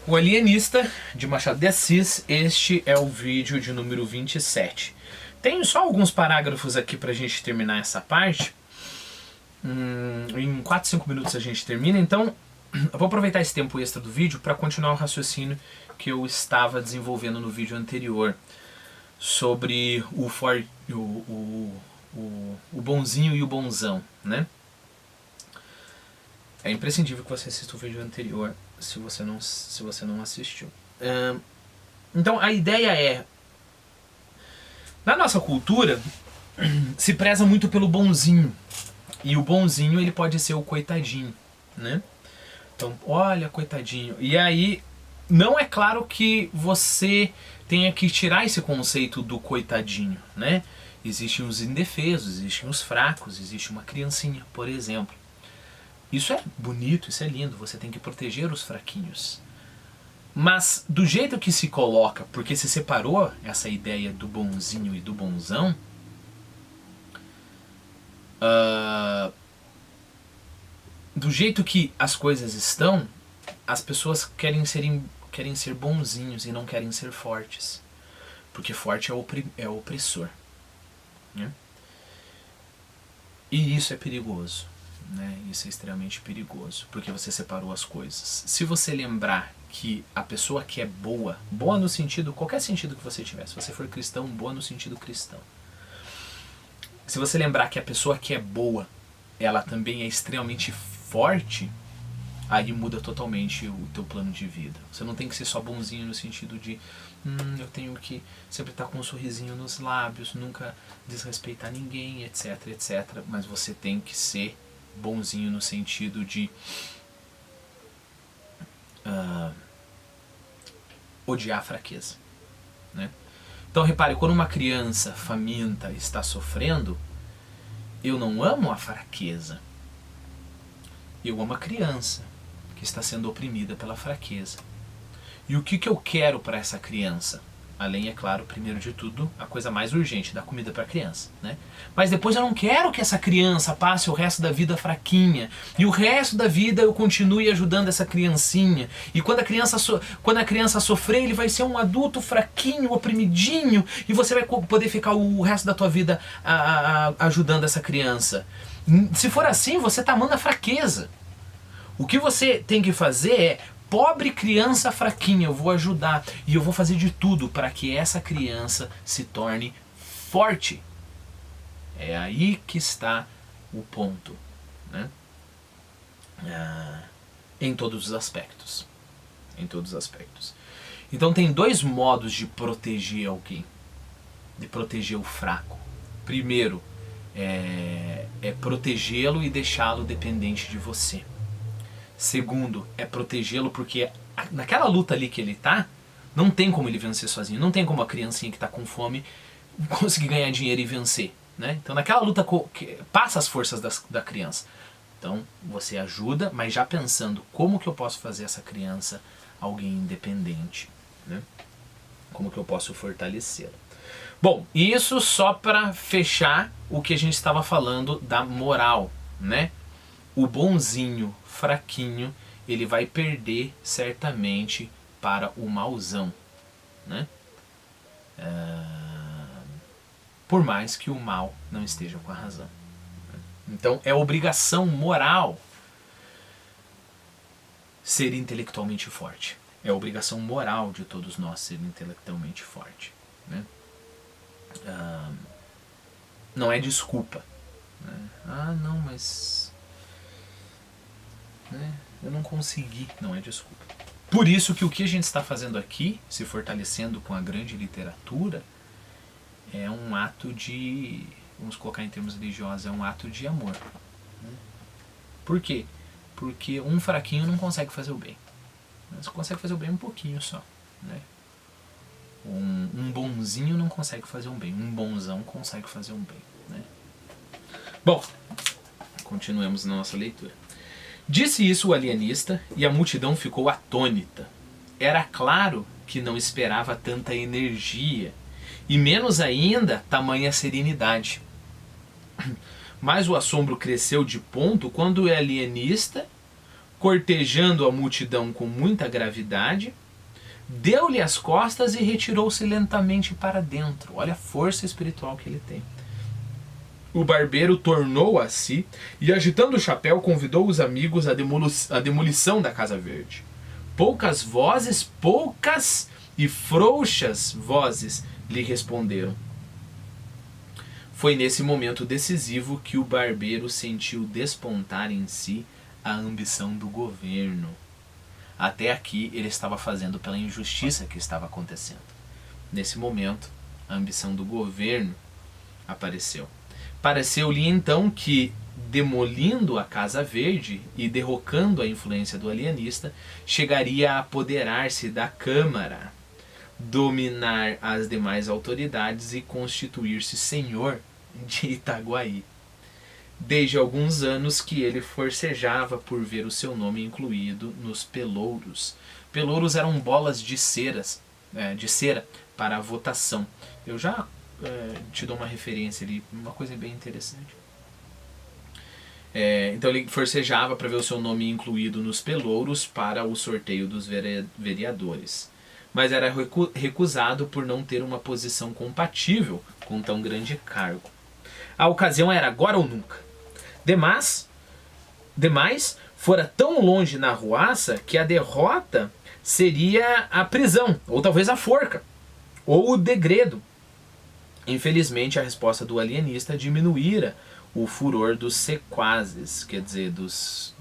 O Alienista, de Machado de Assis, este é o vídeo de número 27. Tenho só alguns parágrafos aqui pra gente terminar essa parte. Em 4, 5 minutos a gente termina, então eu vou aproveitar esse tempo extra do vídeo para continuar o raciocínio que eu estava desenvolvendo no vídeo anterior sobre o bonzinho e o bonzão, né? É imprescindível que você assista o vídeo anterior se você não assistiu. Então a ideia é, na nossa cultura se preza muito pelo bonzinho, e o bonzinho ele pode ser o coitadinho, né? Então, olha, coitadinho. E aí, não é claro que você tenha que tirar esse conceito do coitadinho, né? Existem os indefesos, existem os fracos, existe uma criancinha, por exemplo. Isso é bonito, isso é lindo, você tem que proteger os fraquinhos. Mas do jeito que se coloca, porque se separou essa ideia do bonzinho e do bonzão, do jeito que as coisas estão, as pessoas querem ser bonzinhos e não querem ser fortes. Porque forte é opressor, né? E isso é perigoso, né? Isso é extremamente perigoso, porque você separou as coisas. Se você lembrar que a pessoa que é boa, boa no sentido, qualquer sentido que você tiver, se você for cristão, boa no sentido cristão. Se você lembrar que a pessoa que é boa, ela também é extremamente forte, aí muda totalmente o teu plano de vida. Você não tem que ser só bonzinho no sentido de eu tenho que sempre estar com um sorrisinho nos lábios, nunca desrespeitar ninguém, etc, etc. Mas você tem que ser bonzinho no sentido de odiar a fraqueza, né? Então repare, quando uma criança faminta está sofrendo, eu não amo a fraqueza. Eu amo a criança que está sendo oprimida pela fraqueza. E o que eu quero para essa criança? Além, é claro, primeiro de tudo, a coisa mais urgente, dar comida para a criança, né? Mas depois eu não quero que essa criança passe o resto da vida fraquinha. E o resto da vida eu continue ajudando essa criancinha. E quando a criança sofrer, ele vai ser um adulto fraquinho, oprimidinho. E você vai poder ficar o resto da tua vida ajudando essa criança. Se for assim, você está amando a fraqueza. O que você tem que fazer é: pobre criança fraquinha, eu vou ajudar e eu vou fazer de tudo para que essa criança se torne forte. É aí que está o ponto, né? Em todos os aspectos. Em todos os aspectos. Então tem dois modos de proteger alguém, de proteger o fraco. Primeiro, é protegê-lo e deixá-lo dependente de você. Segundo, é protegê-lo porque naquela luta ali que ele tá, não tem como ele vencer sozinho. Não tem como a criancinha que tá com fome conseguir ganhar dinheiro e vencer, né? Então naquela luta passa as forças da criança. Então você ajuda, mas já pensando como que eu posso fazer essa criança alguém independente, né? Como que eu posso fortalecê-la. Bom, isso só para fechar o que a gente estava falando da moral, né? O bonzinho fraquinho, ele vai perder certamente para o mauzão, né? Por mais que o mal não esteja com a razão. Então é obrigação moral ser intelectualmente forte. É obrigação moral de todos nós ser intelectualmente forte, né? Não é desculpa, né? Não, mas eu não consegui. Não é desculpa. Por isso que o que a gente está fazendo aqui, se fortalecendo com a grande literatura, é um ato de, vamos colocar em termos religiosos, é um ato de amor. Por quê? Porque um fraquinho não consegue fazer o bem. Mas consegue fazer o bem um pouquinho só, né? Um bonzinho não consegue fazer um bem. Um bonzão consegue fazer um bem, né? Bom, continuemos na nossa leitura. Disse isso o alienista e a multidão ficou atônita. Era claro que não esperava tanta energia e menos ainda tamanha serenidade. Mas o assombro cresceu de ponto quando o alienista cortejando a multidão com muita gravidade, deu-lhe as costas e retirou-se lentamente para dentro. Olha a força espiritual que ele tem. O barbeiro tornou a si e, agitando o chapéu, convidou os amigos à demolição da Casa Verde. Poucas e frouxas vozes lhe responderam. Foi nesse momento decisivo que o barbeiro sentiu despontar em si a ambição do governo. Até aqui ele estava fazendo pela injustiça que estava acontecendo. Nesse momento, a ambição do governo apareceu. Pareceu-lhe então que, demolindo a Casa Verde e derrocando a influência do alienista, chegaria a apoderar-se da Câmara, dominar as demais autoridades e constituir-se senhor de Itaguaí. Desde alguns anos que ele forcejava por ver o seu nome incluído nos pelouros. Pelouros eram bolas de cera para a votação. Eu já te dou uma referência ali, uma coisa bem interessante. Então ele forcejava para ver o seu nome incluído nos pelouros para o sorteio dos vereadores. Mas era recusado por não ter uma posição compatível com tão grande cargo. A ocasião era agora ou nunca. Demais, fora tão longe na arruaça que a derrota seria a prisão, ou talvez a forca, ou o degredo. Infelizmente, a resposta do alienista diminuíra o furor dos sequazes, quer dizer, dos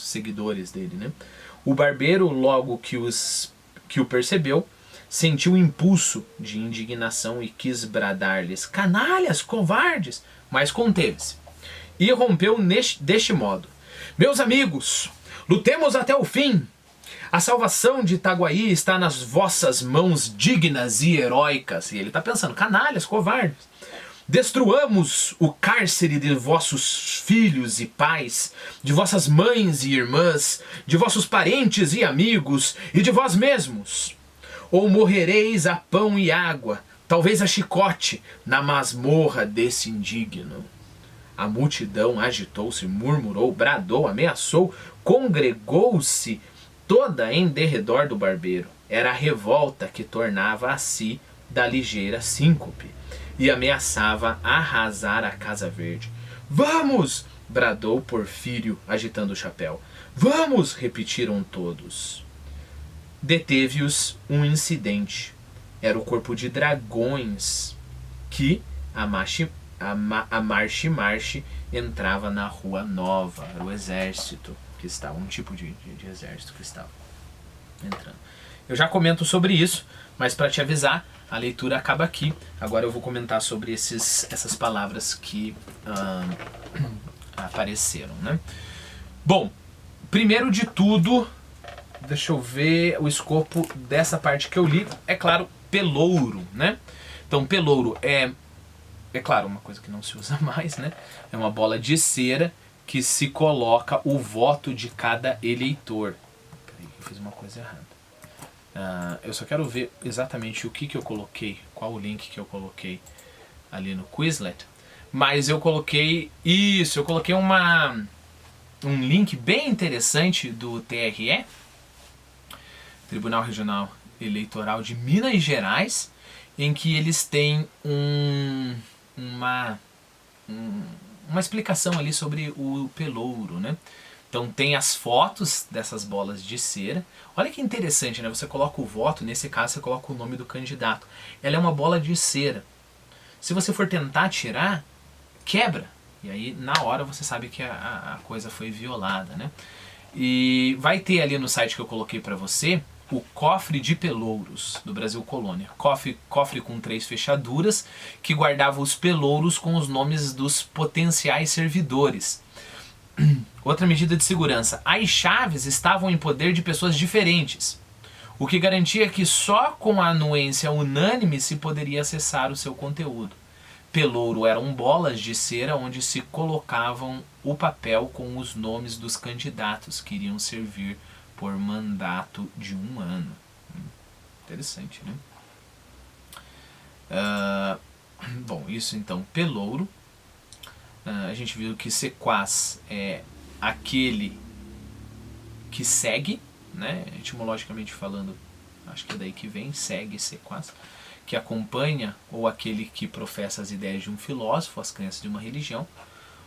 seguidores dele, né? O barbeiro, logo que o percebeu, sentiu um impulso de indignação e quis bradar-lhes: canalhas, covardes! Mas conteve-se e rompeu deste modo: meus amigos, lutemos até o fim. A salvação de Itaguaí está nas vossas mãos dignas e heróicas. E ele está pensando: canalhas, covardes. Destruamos o cárcere de vossos filhos e pais, de vossas mães e irmãs, de vossos parentes e amigos, e de vós mesmos. Ou morrereis a pão e água, talvez a chicote, na masmorra desse indigno. A multidão agitou-se, murmurou, bradou, ameaçou, congregou-se toda em derredor do barbeiro. Era a revolta que tornava a si da ligeira síncope e ameaçava arrasar a Casa Verde. Vamos! Bradou Porfírio, agitando o chapéu. Vamos! Repetiram todos. Deteve-os um incidente. Era o corpo de dragões que, a marche entrava na Rua Nova. Era o exército que estava, um tipo de exército que estava entrando. Eu já comento sobre isso, mas para te avisar, a leitura acaba aqui. Agora eu vou comentar sobre essas palavras que apareceram, né? Bom, primeiro de tudo, deixa eu ver o escopo dessa parte que eu li. É claro, pelouro, né? Então, pelouro é claro, uma coisa que não se usa mais, né? É uma bola de cera que se coloca o voto de cada eleitor. Peraí, eu fiz uma coisa errada. Eu só quero ver exatamente o que eu coloquei, qual o link que eu coloquei ali no Quizlet. Mas eu coloquei isso, eu coloquei um link bem interessante do TRE, Tribunal Regional Eleitoral de Minas Gerais, em que eles têm uma explicação ali sobre o pelouro, né? Então tem as fotos dessas bolas de cera. Olha que interessante, né? Você coloca o voto, nesse caso você coloca o nome do candidato. Ela é uma bola de cera. Se você for tentar tirar, quebra. E aí na hora você sabe que a coisa foi violada, né? E vai ter ali no site que eu coloquei para você o cofre de pelouros do Brasil Colônia. Cofre com 3 fechaduras que guardava os pelouros com os nomes dos potenciais servidores. Outra medida de segurança: as chaves estavam em poder de pessoas diferentes, o que garantia que só com a anuência unânime se poderia acessar o seu conteúdo. Pelouro eram bolas de cera onde se colocavam o papel com os nomes dos candidatos que iriam servir por mandato de 1 ano. Interessante, né? Bom, isso então, pelouro. A gente viu que sequaz é aquele que segue, né? Etimologicamente falando, acho que é daí que vem, segue, sequaz, que acompanha, ou aquele que professa as ideias de um filósofo, as crenças de uma religião,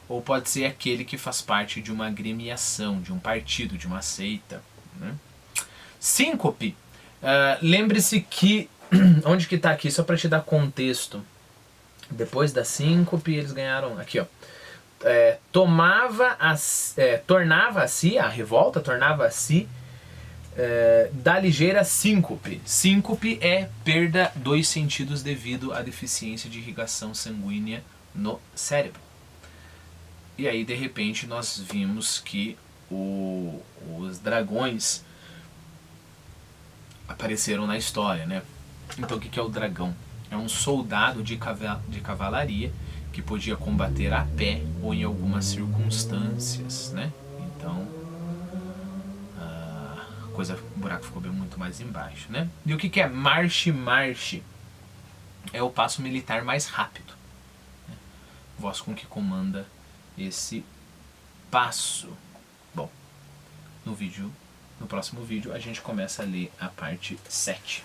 ou pode ser aquele que faz parte de uma agremiação, de um partido, de uma seita, né? Síncope. Lembre-se que, onde que está aqui, só para te dar contexto, depois da síncope eles ganharam, aqui ó, tornava-se, a revolta tornava-se da ligeira síncope. Síncope é perda dos sentidos devido à deficiência de irrigação sanguínea no cérebro. E aí de repente nós vimos que os dragões apareceram na história, né? Então o que é o dragão? É um soldado de cavalaria que podia combater a pé ou em algumas circunstâncias, né? Então o buraco ficou bem muito mais embaixo, né? E o que é marche? É o passo militar mais rápido, né? Voz com que comanda esse passo. Bom, no próximo vídeo a gente começa a ler a parte 7.